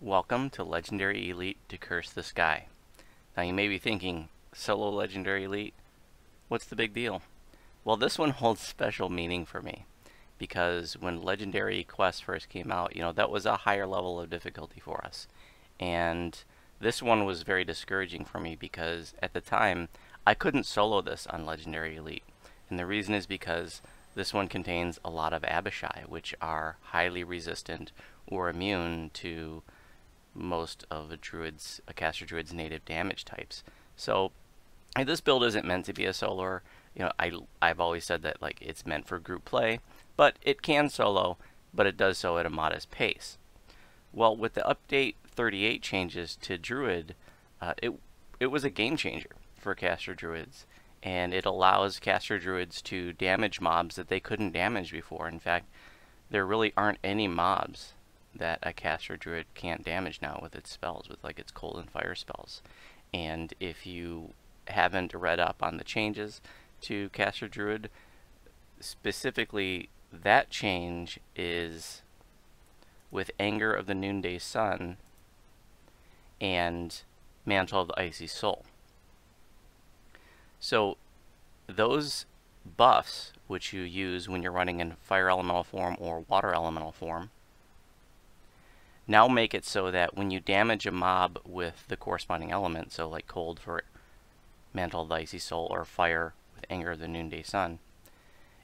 Welcome to Legendary Elite to Curse the Sky. Now you may be thinking, solo Legendary Elite? What's the big deal? Well, this one holds special meaning for me because when Legendary Quest first came out, that was a higher level of difficulty for us. And this one was very discouraging for me because at the time, I couldn't solo this on Legendary Elite. And the reason is because this one contains a lot of Abishai, which are highly resistant or immune to most of a caster druid's native damage types. So this build isn't meant to be a soloer. I've always said that it's meant for group play, but it can solo, but it does so at a modest pace. Well, with the update 38 changes to Druid, it was a game changer for caster druids, and it allows caster druids to damage mobs that they couldn't damage before. In fact, there really aren't any mobs that a caster druid can't damage now with its spells, with its cold and fire spells. And if you haven't read up on the changes to caster druid, specifically that change is with Anger of the Noonday Sun and Mantle of the Icy Soul. So those buffs, which you use when you're running in fire elemental form or water elemental form, now make it so that when you damage a mob with the corresponding element, so like cold for Mantle of the Icy Soul or fire with Anger of the Noonday Sun,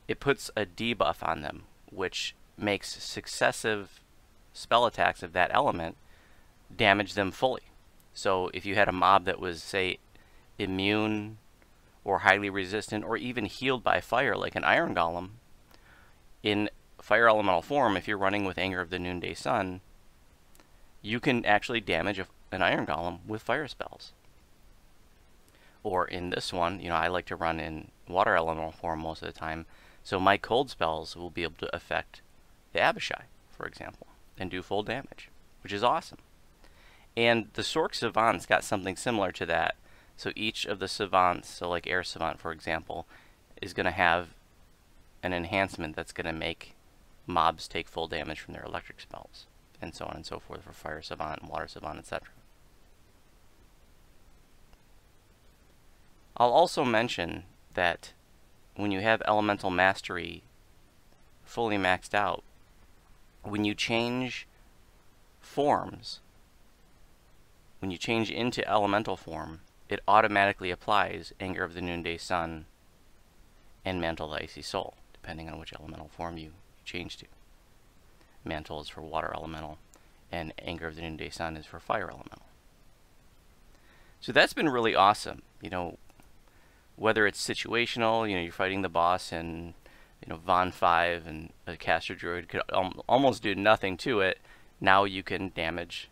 it puts a debuff on them, which makes successive spell attacks of that element damage them fully. So if you had a mob that was, say, immune or highly resistant or even healed by fire, like an Iron Golem, in fire elemental form, if you're running with Anger of the Noonday Sun, you can actually damage an Iron Golem with fire spells. Or in this one, I like to run in water elemental form most of the time, so my cold spells will be able to affect the Abishai, for example, and do full damage, which is awesome. And the Sorc Savants got something similar to that. So each of the Savants, so like Air Savant, for example, is going to have an enhancement that's going to make mobs take full damage from their electric spells, and so on and so forth for Fire Savant, Water Savant, etc. I'll also mention that when you have Elemental Mastery fully maxed out, when you change forms, when you change into elemental form, it automatically applies Anger of the Noonday Sun and Mantle of the Icy Soul, depending on which elemental form you change to. Mantle is for water elemental, and Anger of the Noonday Sun is for fire elemental. So that's been really awesome. Whether it's situational, you're fighting the boss and Von 5 and a caster druid could almost do nothing to it. Now you can damage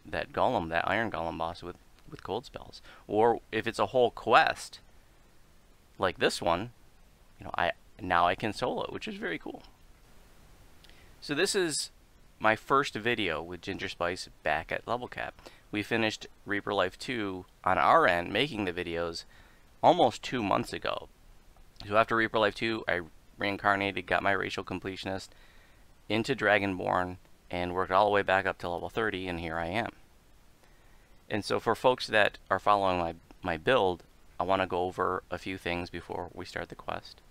that golem, that Iron Golem boss with cold spells. Or if it's a whole quest like this one, now I can solo it, which is very cool. So this is my first video with Gingerspyce back at level cap. We finished Reaper Life 2 on our end, making the videos almost 2 months ago. So after Reaper Life 2, I reincarnated, got my racial completionist into Dragonborn, and worked all the way back up to level 30, and here I am. And so for folks that are following my build, I want to go over a few things before we start the quest.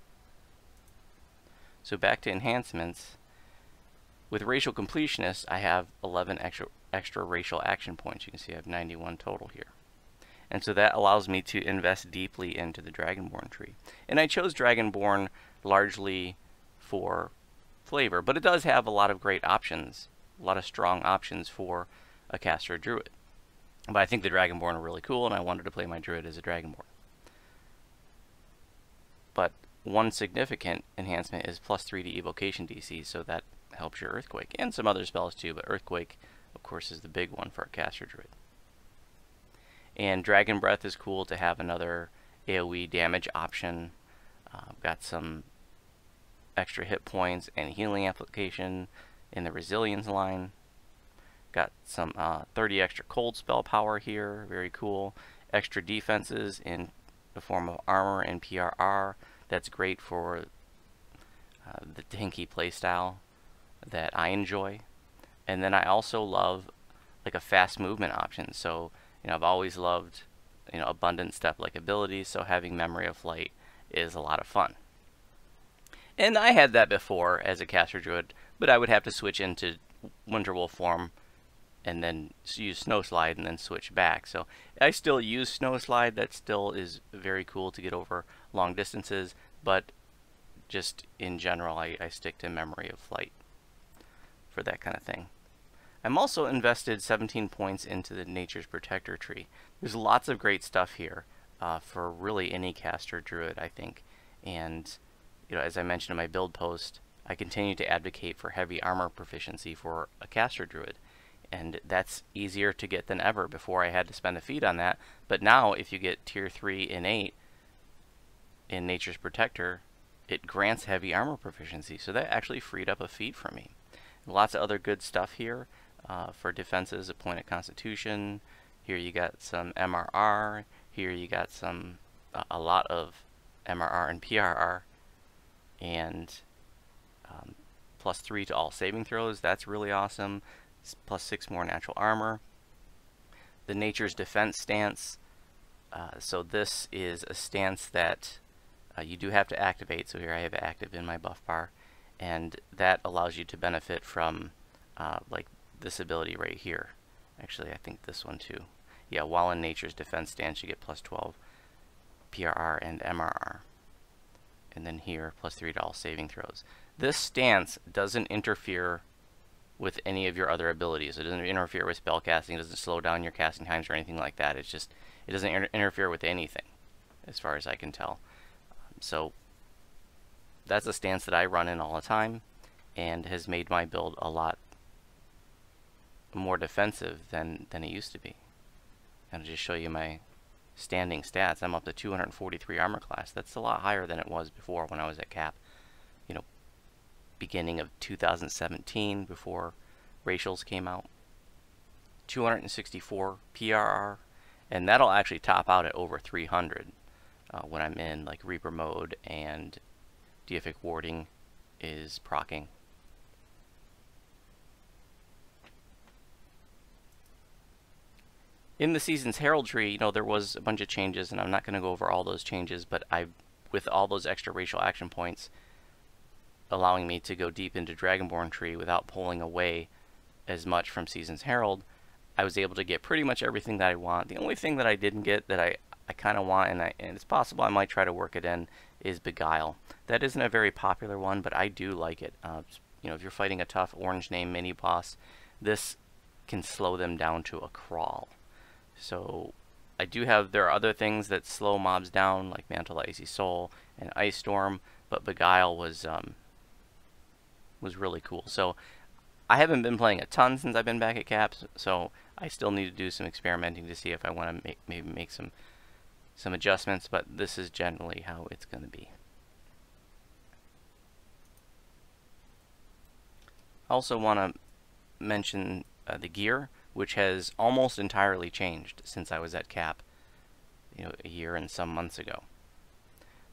So back to enhancements. With racial completionist, I have 11 extra racial action points. You can see I have 91 total here. And so that allows me to invest deeply into the Dragonborn tree. And I chose Dragonborn largely for flavor, but it does have a lot of great options, a lot of strong options for a caster druid. But I think the Dragonborn are really cool, and I wanted to play my druid as a Dragonborn. But one significant enhancement is +3 to evocation DC, so that helps your Earthquake, and some other spells too, but Earthquake, of course, is the big one for a caster druid. And Dragon Breath is cool to have another AoE damage option. Got some extra hit points and healing application in the Resilience line. Got some 30 extra cold spell power here, very cool. Extra defenses in the form of armor and PRR. That's great for the tanky playstyle that I enjoy. And then I also love like a fast movement option. So, I've always loved, abundant step-like abilities, so having Memory of Flight is a lot of fun. And I had that before as a caster druid, but I would have to switch into Winterwolf form and then use Snow Slide and then switch back. So I still use Snow Slide. That still is very cool to get over long distances, but just in general, I stick to Memory of Flight for that kind of thing. I'm also invested 17 points into the Nature's Protector tree. There's lots of great stuff here for really any caster druid, I think. And as I mentioned in my build post, I continue to advocate for heavy armor proficiency for a caster druid. And that's easier to get than ever. Before I had to spend a feat on that, but now if you get tier 3 innate in Nature's Protector, it grants heavy armor proficiency. So that actually freed up a feat for me. Lots of other good stuff here for defenses, a point of Constitution. Here you got some MRR. Here you got a lot of MRR and PRR, and +3 to all saving throws. That's really awesome. +6 more natural armor. The Nature's Defense stance. So this is a stance that you do have to activate. So here I have it active in my buff bar, and that allows you to benefit from like this ability right here. Actually, I think this one too. Yeah, while in Nature's Defense stance, you get +12 PRR and MRR. And then here, +3 to all saving throws. This stance doesn't interfere with any of your other abilities. It doesn't interfere with spell casting. It doesn't slow down your casting times or anything like that. It's just, it doesn't interfere with anything, as far as I can tell. So that's a stance that I run in all the time, and has made my build a lot more defensive than it used to be. And I'll just show you my standing stats. I'm up to 243 armor class. That's a lot higher than it was before when I was at cap. Beginning of 2017, before racials came out. 264 PRR, and that'll actually top out at over 300 when I'm in like Reaper mode and Deific Warding is proccing. In the Season's Herald tree, there was a bunch of changes, and I'm not going to go over all those changes, but with all those extra racial action points, allowing me to go deep into Dragonborn tree without pulling away as much from Season's Herald, I was able to get pretty much everything that I want. The only thing that I didn't get that I kind of want, and it's possible I might try to work it in, is Beguile. That isn't a very popular one, but I do like it. If you're fighting a tough orange name mini boss, this can slow them down to a crawl. So there are other things that slow mobs down, like Mantle of Icy Soul and Ice Storm, but Beguile was really cool. So I haven't been playing a ton since I've been back at Caps, so I still need to do some experimenting to see if I want to maybe make some adjustments, but this is generally how it's going to be. I also want to mention the gear, which has almost entirely changed since I was at Cap, a year and some months ago.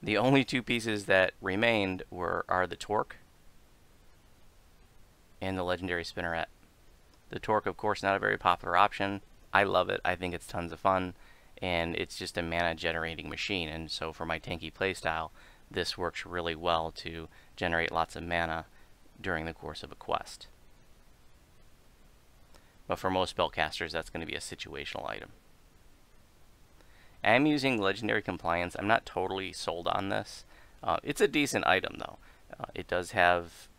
The only two pieces that remained are the Torque and the Legendary Spinneret. The Torque, of course, not a very popular option. I love it. I think it's tons of fun, and it's just a mana generating machine, and so for my tanky playstyle, this works really well to generate lots of mana during the course of a quest. But for most spellcasters, that's going to be a situational item. I'm using Legendary Compliance. I'm not totally sold on this. It's a decent item, though. It does have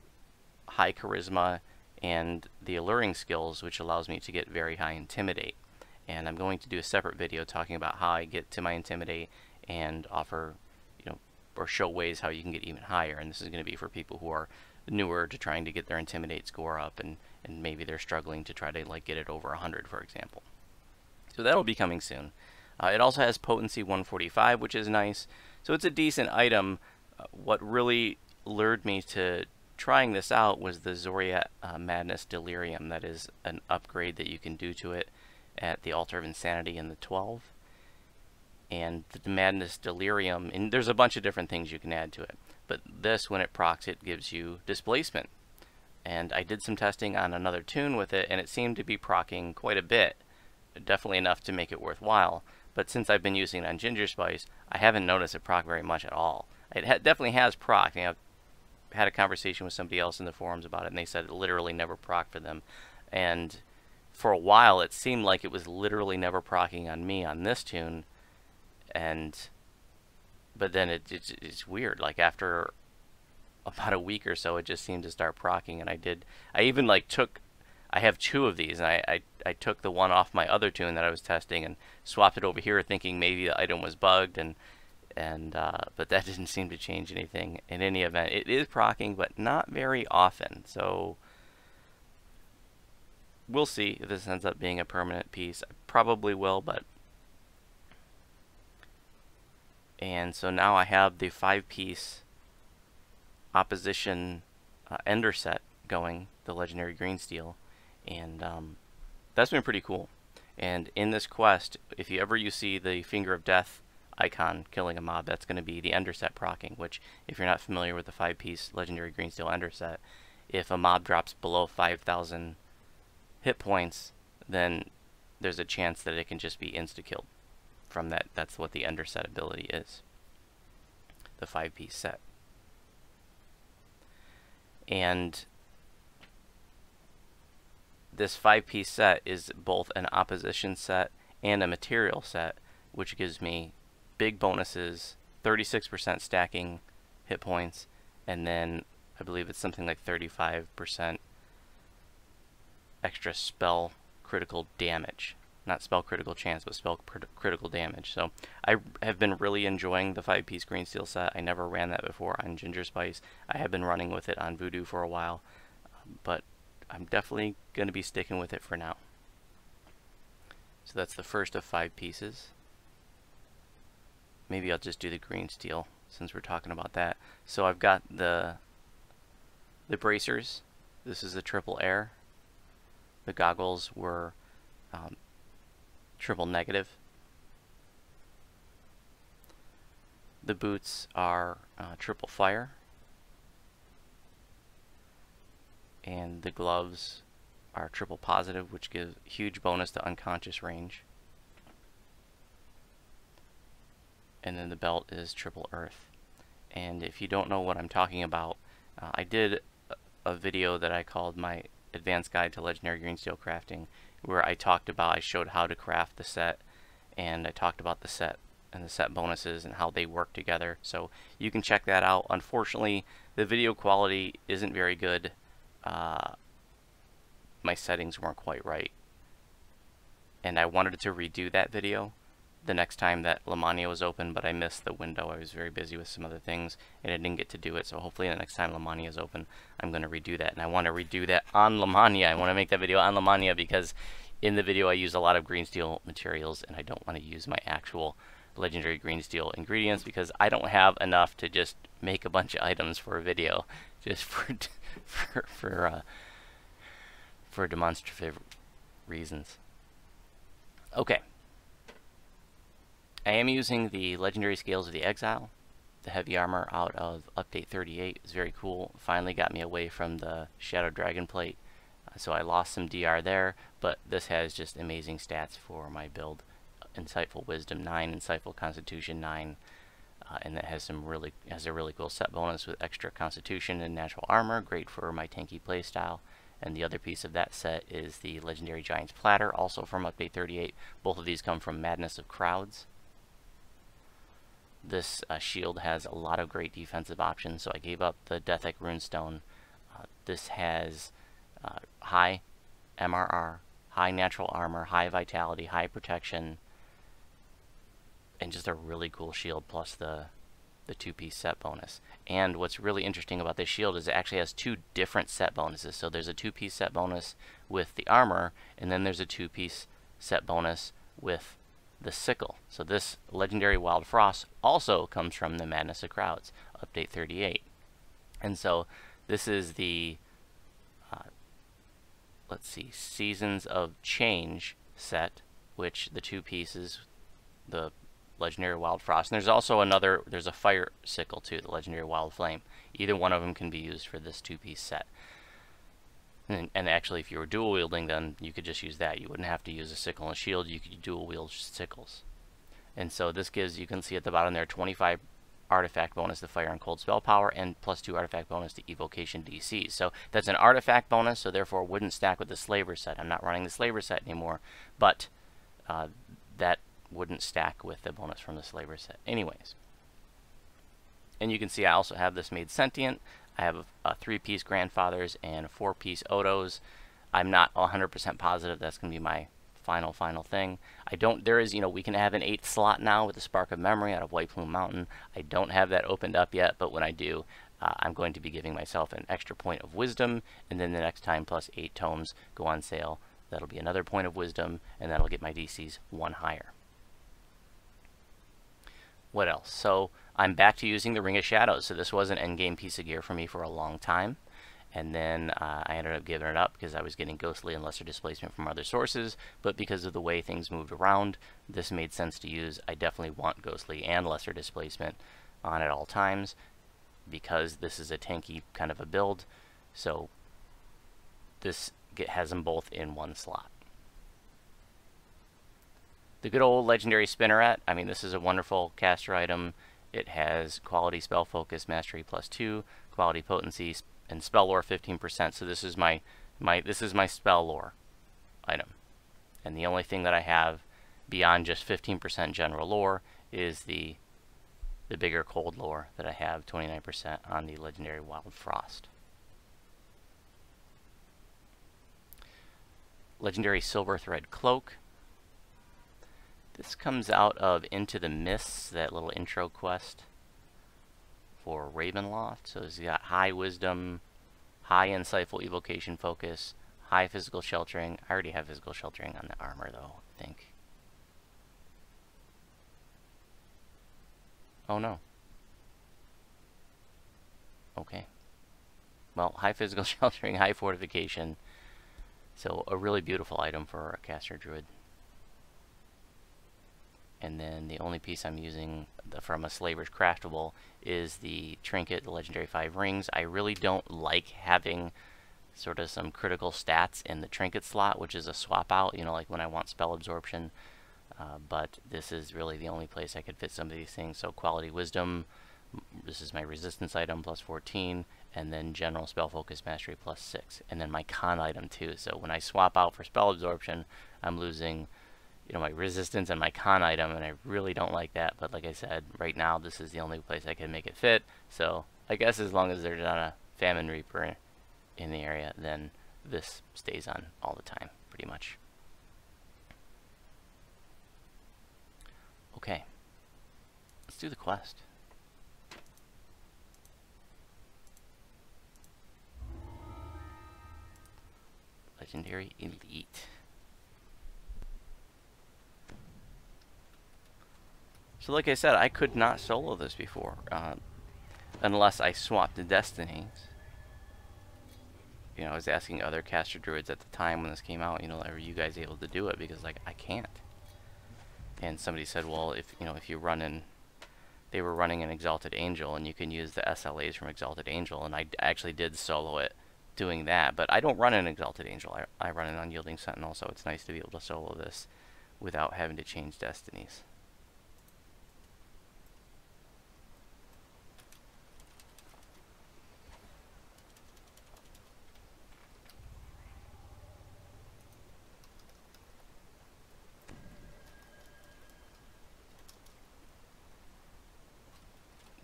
high Charisma and the Alluring skills, which allows me to get very high Intimidate. And I'm going to do a separate video talking about how I get to my Intimidate and offer, or show ways how you can get even higher. And this is going to be for people who are newer to trying to get their Intimidate score up, and maybe they're struggling to try to get it over 100, for example. So that'll be coming soon. It also has Potency 145, which is nice. So it's a decent item. What really lured me to trying this out was the Zoria Madness Delirium. That is an upgrade that you can do to it at the Altar of Insanity in the 12. And the Madness Delirium, and there's a bunch of different things you can add to it. But this, when it procs, it gives you Displacement, And I did some testing on another tune with it, and it seemed to be proccing quite a bit, definitely enough to make it worthwhile. But since I've been using it on Gingerspyce, I haven't noticed it proc very much at all. It definitely has proc. You know, I've had a conversation with somebody else in the forums about it, and they said it literally never proc for them. And for a while, it seemed like it was literally never proccing on me on this tune, but then it's weird. Like after about a week or so, it just seemed to start proccing, and I even like I have two of these, and I took the one off my other tune that I was testing and swapped it over here, thinking maybe the item was bugged, but that didn't seem to change anything. In any event, it is proccing, but not very often. So we'll see if this ends up being a permanent piece. I probably will, and so now I have the 5-piece opposition ender set going, the legendary green steel, and that's been pretty cool. And in this quest, if you ever see the Finger of Death icon killing a mob, that's going to be the ender set proccing, which, if you're not familiar with the 5-piece legendary green steel ender set, if a mob drops below 5,000 hit points, then there's a chance that it can just be insta-killed from that. That's what the ender set ability is, the 5-piece set. And this 5-piece set is both an opposition set and a material set, which gives me big bonuses, 36% stacking hit points, and then I believe it's something like 35% extra spell critical damage. Not spell critical chance, but spell critical damage. So I have been really enjoying the 5-piece green steel set. I never ran that before on Gingerspyce. I have been running with it on Voodoo for a while, but I'm definitely going to be sticking with it for now. So that's the first of 5 pieces. Maybe I'll just do the green steel since we're talking about that. So I've got the bracers. This is a triple air. The goggles were triple negative. The boots are triple fire. And the gloves are triple positive, which gives huge bonus to unconscious range. And then the belt is triple earth. And if you don't know what I'm talking about, I did a video that I called my Advanced Guide to Legendary Green Steel Crafting, where I showed how to craft the set, and I talked about the set and the set bonuses and how they work together. So you can check that out. Unfortunately, the video quality isn't very good. My settings weren't quite right, and I wanted to redo that video the next time that Lamania was open, but I missed the window. I was very busy with some other things, and I didn't get to do it. So hopefully the next time Lamania is open, I'm going to redo that, and I want to redo that on Lamania. I want to make that video on Lamania because in the video I use a lot of green steel materials, and I don't want to use my actual legendary green steel ingredients because I don't have enough to just make a bunch of items for a video just for demonstrative reasons. Okay. I am using the Legendary Scales of the Exile. The heavy armor out of Update 38 is very cool. Finally got me away from the Shadow Dragon Plate. So I lost some DR there, but this has just amazing stats for my build. Insightful Wisdom 9, Insightful Constitution 9, and that has a really cool set bonus with extra Constitution and natural armor, great for my tanky playstyle. And the other piece of that set is the Legendary Giant's Platter, also from Update 38. Both of these come from Madness of Crowds. This shield has a lot of great defensive options, so I gave up the Death-Ek Runestone. This has high MRR, high natural armor, high vitality, high protection, and just a really cool shield, plus the 2-piece set bonus. And what's really interesting about this shield is it actually has 2 different set bonuses. So there's a 2-piece set bonus with the armor, and then there's a 2-piece set bonus with the sickle. So this Legendary Wild Frost also comes from the Madness of Crowds, Update 38. And so this is the, let's see, Seasons of Change set, which the 2 pieces, the Legendary Wild Frost, and there's also there's a Fire Sickle too, the Legendary Wild Flame. Either one of them can be used for this 2-piece set. And actually, if you were dual wielding, then you could just use that. You wouldn't have to use a sickle and a shield. You could dual wield sickles. And so this gives, you can see at the bottom there, 25 artifact bonus to fire and cold spell power, and +2 artifact bonus to evocation DC. So that's an artifact bonus, so therefore it wouldn't stack with the Slaver set. I'm not running the Slaver set anymore, but that wouldn't stack with the bonus from the Slaver set anyways. And you can see I also have this made sentient. I have a 3-piece Grandfathers and 4-piece Odos. I'm not 100% positive that's going to be my final thing. There is, we can have an 8th slot now with the Spark of Memory out of White Plume Mountain. I don't have that opened up yet, but when I do, I'm going to be giving myself an extra point of wisdom, and then the next time +8 tomes go on sale, that'll be another point of wisdom, and that'll get my DCs 1 higher. What else? So I'm back to using the Ring of Shadows. So this was an endgame piece of gear for me for a long time. And then I ended up giving it up because I was getting ghostly and lesser displacement from other sources. But because of the way things moved around, this made sense to use. I definitely want ghostly and lesser displacement on at all times because this is a tanky kind of a build. So this has them both in one slot. The good old legendary Spinneret. I mean, this is a wonderful caster item. It has quality spell focus, mastery +2, quality potency, and spell lore 15%. So this is my spell lore item. And the only thing that I have beyond just 15% general lore is the bigger cold lore that I have 29% on the legendary Wild Frost. Legendary Silver Thread Cloak. This comes out of Into the Mists, that little intro quest for Ravenloft. So it's got high wisdom, high insightful evocation focus, high physical sheltering. I already have physical sheltering on the armor though, I think. Oh no. Okay. Well, high physical sheltering, high fortification. So a really beautiful item for a caster druid. And then the only piece I'm using from a Slaver's Craftable is the Trinket, the Legendary 5 Rings. I really don't like having sort of some critical stats in the Trinket slot, which is a swap out, like when I want spell absorption. But this is really the only place I could fit some of these things. So Quality Wisdom, this is my Resistance item, +14, and then General Spell Focus Mastery +6. And then my Con item too. So when I swap out for spell absorption, I'm losing my resistance and my con item, and I really don't like that. But like I said, right now this is the only place I can make it fit. So I guess as long as there's not a Famine Reaper in the area, then this stays on all the time, pretty much. Okay, let's do the quest. Legendary Elite. So like I said, I could not solo this before, unless I swapped the destinies. I was asking other caster druids at the time when this came out, are you guys able to do it? Because like I can't. And somebody said, well, if you run in, they were running an Exalted Angel, and you can use the SLAs from Exalted Angel, and I actually did solo it doing that. But I don't run an Exalted Angel. I run an Unyielding Sentinel, so it's nice to be able to solo this without having to change destinies.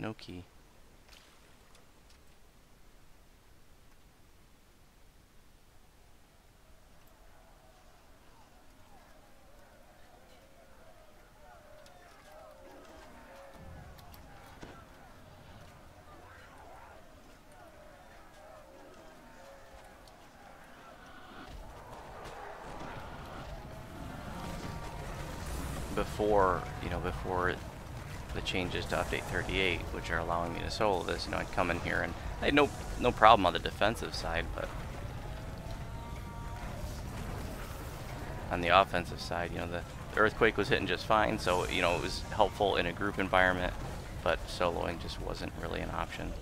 No key. Before the changes to update 38, which are allowing me to solo this, I'd come in here and I had no problem on the defensive side, but on the offensive side, the Earthquake was hitting just fine, so it was helpful in a group environment, but soloing just wasn't really an option.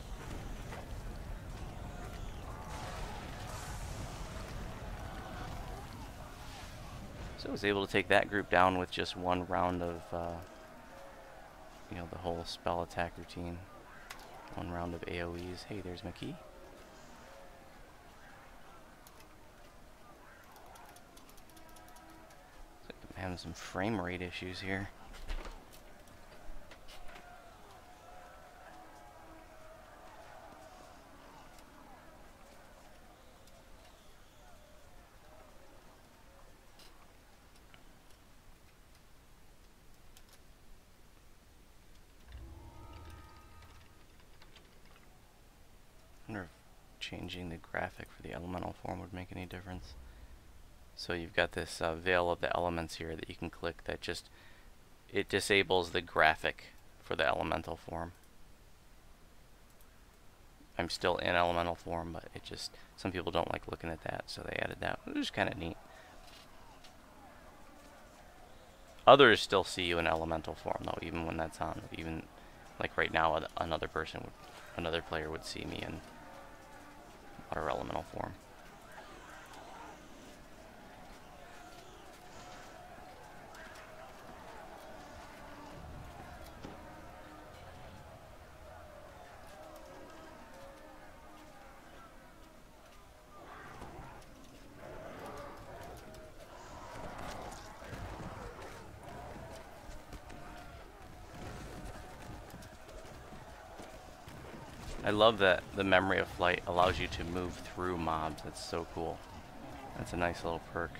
So I was able to take that group down with just one round of, you know, the whole spell attack routine. One round of AoEs. Hey, there's my key. So I'm having some frame rate issues here. I wonder if changing the graphic for the elemental form would make any difference. So you've got this veil of the elements here that you can click that just, it disables the graphic for the elemental form. I'm still in elemental form, but it just, some people don't like looking at that, so they added that, which is kind of neat. Others still see you in elemental form though, even when that's on. Even like right now, another player would see me in water elemental form. I love that the memory of flight allows you to move through mobs. That's so cool. That's a nice little perk.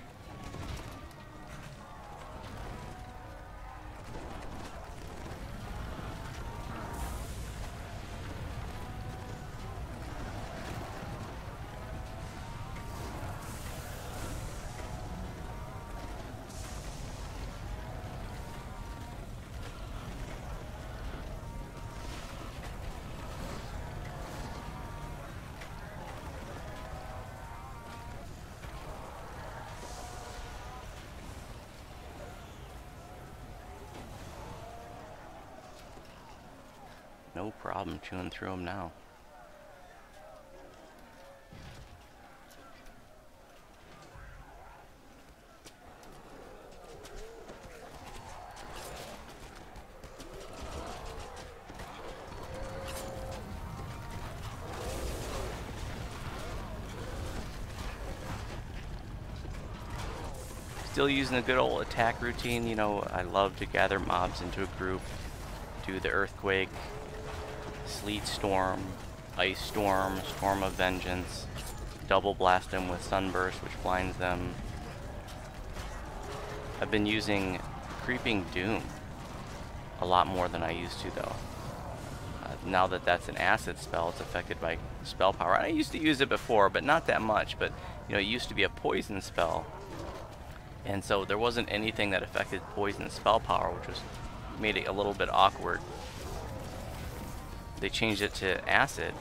No problem chewing through them now. Still using the good old attack routine. You know, I love to gather mobs into a group, do the earthquake, sleet storm, ice storm, storm of vengeance, double blast them with sunburst, which blinds them. I've been using creeping doom a lot more than I used to though. Now that that's an acid spell, it's affected by spell power. I used to use it before, but not that much. But you know, it used to be a poison spell, and so there wasn't anything that affected poison spell power, which was made it a little bit awkward. They changed it to acid,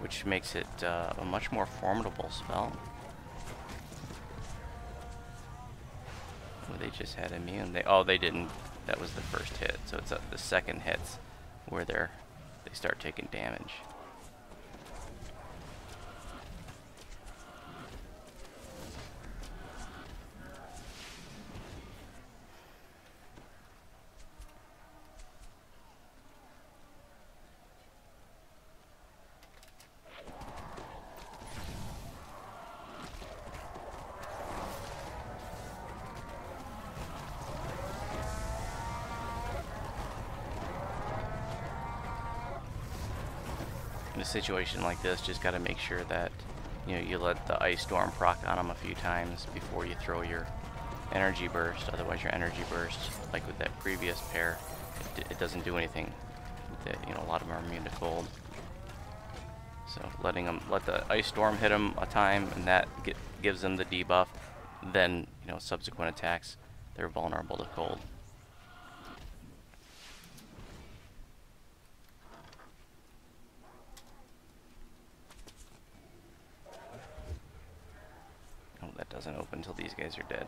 which makes it a much more formidable spell. Oh, they just had immune. They didn't. That was the first hit, so it's the second hits where they start taking damage. In a situation like this, just got to make sure that you let the ice storm proc on them a few times before you throw your energy burst. Otherwise, your energy burst, like with that previous pair, it doesn't do anything with it. A lot of them are immune to cold. So let the ice storm hit them a time, and that gives them the debuff. Then subsequent attacks, they're vulnerable to cold. Oh, that doesn't open until these guys are dead.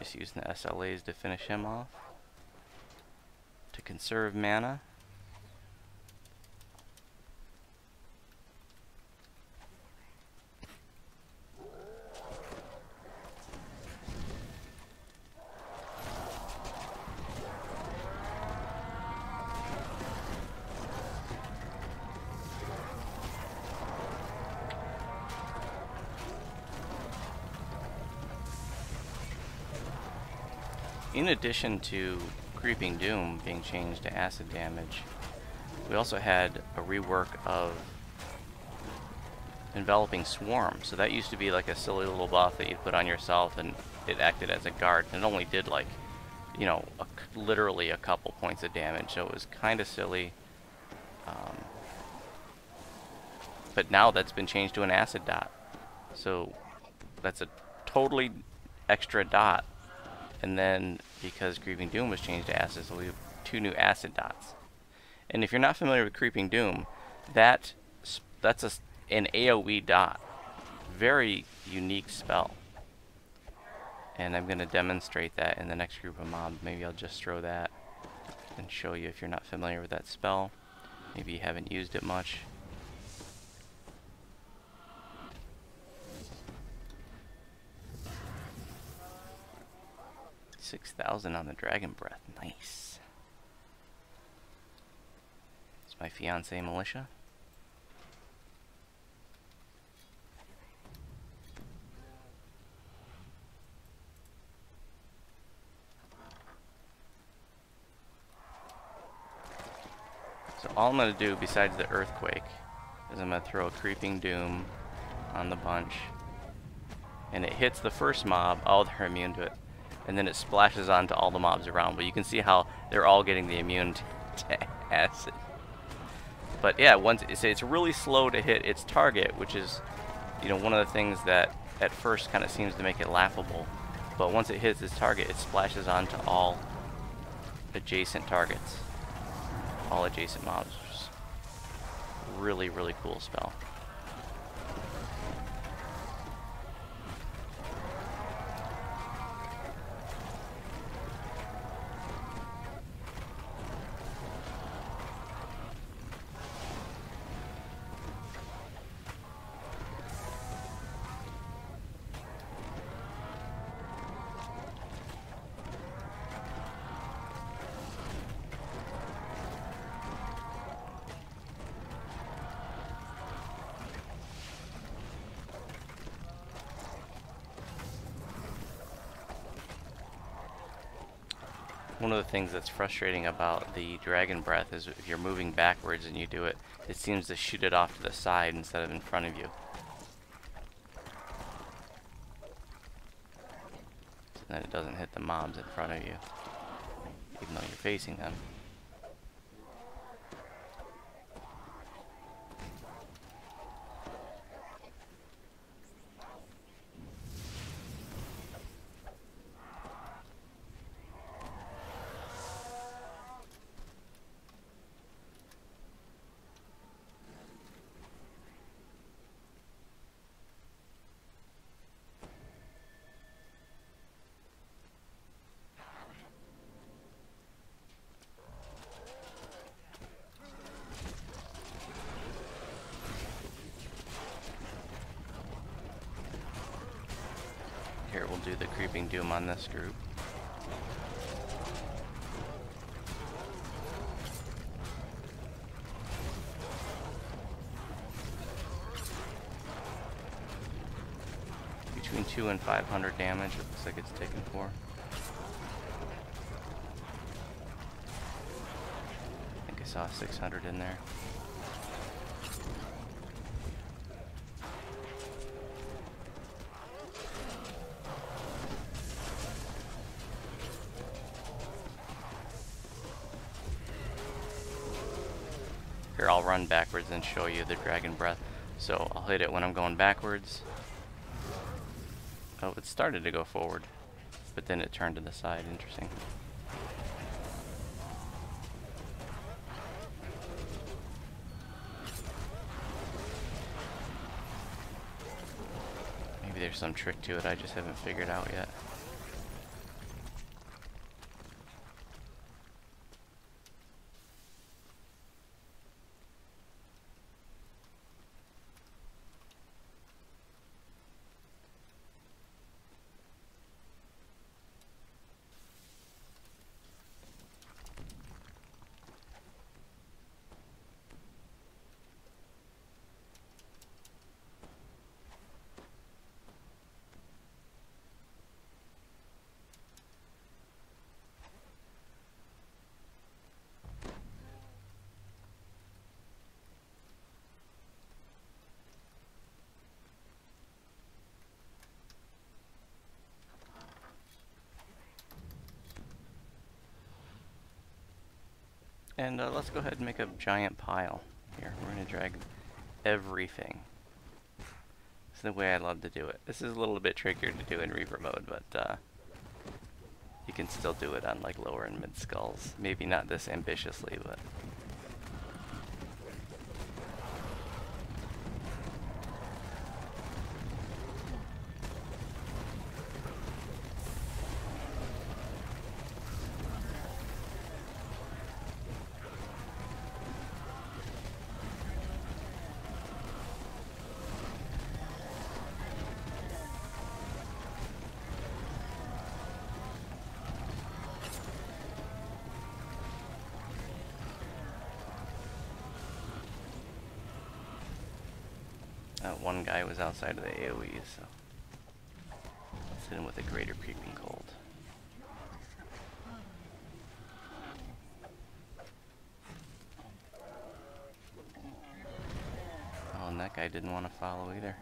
Just using the SLAs to finish him off. To conserve mana. In addition to Creeping Doom being changed to acid damage, we also had a rework of Enveloping Swarm. So that used to be like a silly little buff that you'd put on yourself and it acted as a guard. And it only did like, you know, literally a couple points of damage. So it was kind of silly. But now that's been changed to an acid dot. So that's a totally extra dot. And then, because Creeping Doom was changed to acid, so we have 2 new acid dots. And if you're not familiar with Creeping Doom, that's an AoE dot. Very unique spell. And I'm going to demonstrate that in the next group of mobs. Maybe I'll just throw that and show you if you're not familiar with that spell. Maybe you haven't used it much. 6,000 on the Dragon Breath. Nice. It's my fiance Militia. So all I'm going to do besides the Earthquake is I'm going to throw a Creeping Doom on the bunch. And it hits the first mob. Oh, they're immune to it. And then it splashes onto all the mobs around. But you can see how they're all getting the immune to acid. But yeah, once it's really slow to hit its target, which is, you know, one of the things that at first kind of seems to make it laughable. But once it hits its target, it splashes onto all adjacent targets, all adjacent mobs. Which is really, really cool spell. One of the things that's frustrating about the Dragon Breath is if you're moving backwards and you do it, it seems to shoot it off to the side instead of in front of you. So then it doesn't hit the mobs in front of you, even though you're facing them. Here, we'll do the Creeping Doom on this group. Between 200 and 500 damage, it looks like it's taken for. I think I saw 600 in there. Here, I'll run backwards and show you the Dragon Breath. So I'll hit it when I'm going backwards. Oh, it started to go forward, but then it turned to the side. Interesting. Maybe there's some trick to it I just haven't figured out yet. And let's go ahead and make a giant pile. Here, we're going to drag everything. This is the way I love to do it. This is a little bit trickier to do in Reaper mode, but you can still do it on like lower and mid skulls. Maybe not this ambitiously, but... one guy was outside of the AoE, so let's hit him with a greater creeping cold. Oh, and that guy didn't want to follow either.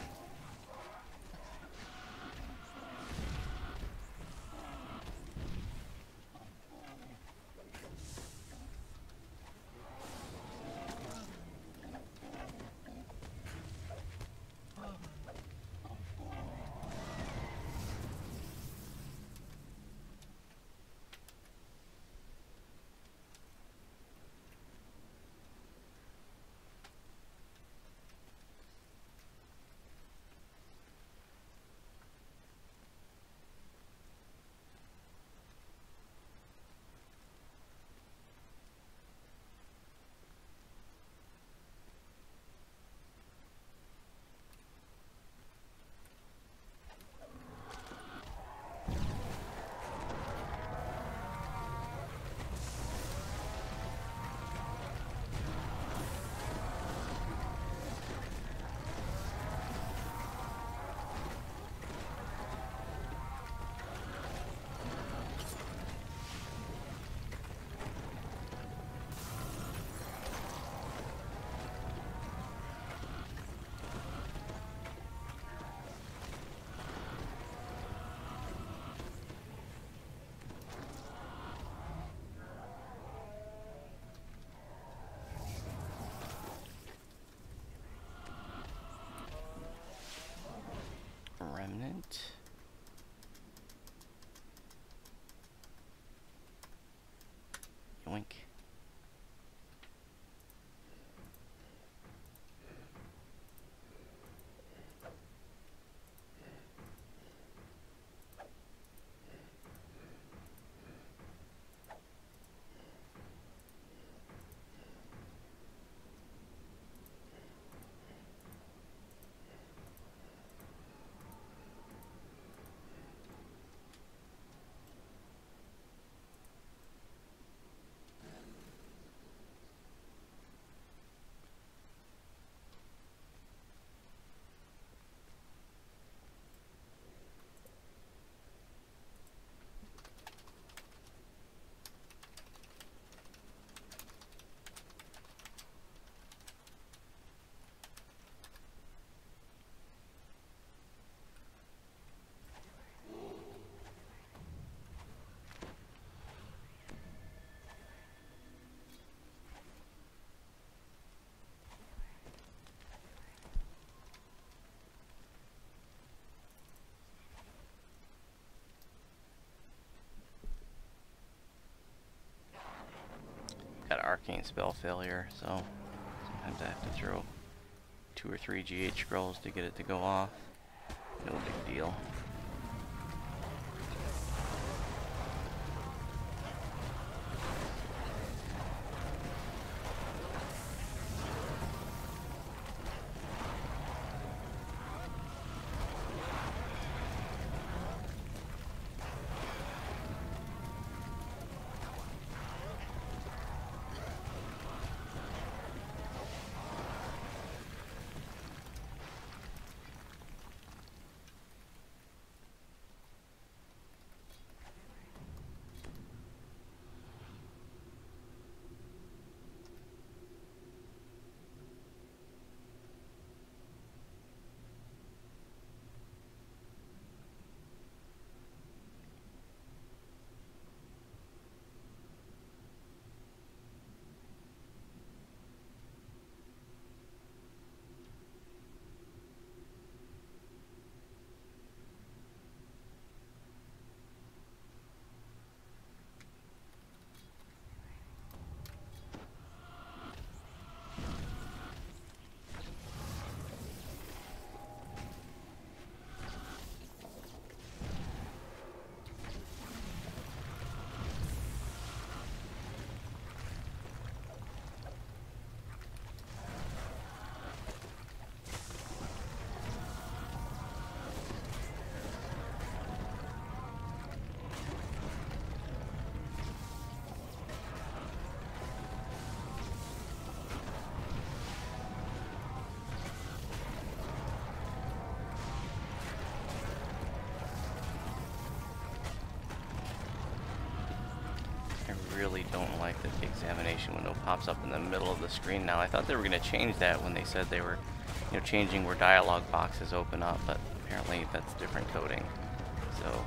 Remnant. Yoink. Got arcane spell failure, so sometimes I have to throw 2 or 3 GH scrolls to get it to go off. No big deal. really don't like that the examination window pops up in the middle of the screen now. I thought they were going to change that when they said they were, you know, changing where dialog boxes open up, but apparently that's different coding. So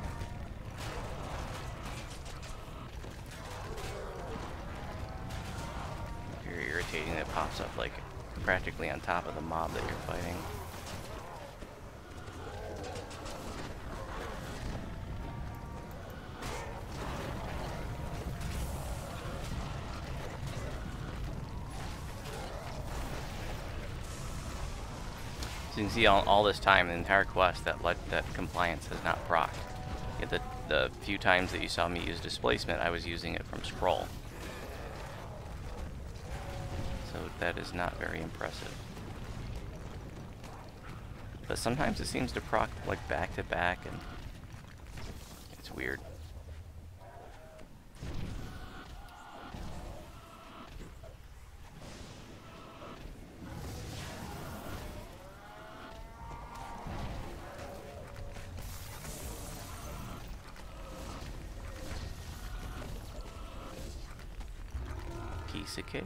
very irritating that it pops up like practically on top of the mob that you're fighting. So you can see all this time, the entire quest, that compliance has not procced. Yet the few times that you saw me use displacement, I was using it from scroll. So that is not very impressive. But sometimes it seems to proc like back to back, and it's weird. Piece of cake.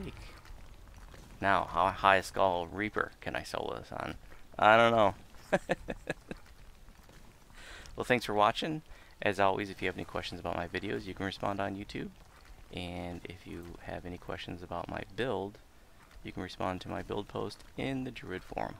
Now, how high a skull Reaper can I solo this on? I don't know. Well, thanks for watching. As always, if you have any questions about my videos, you can respond on YouTube. And if you have any questions about my build, you can respond to my build post in the Druid forum.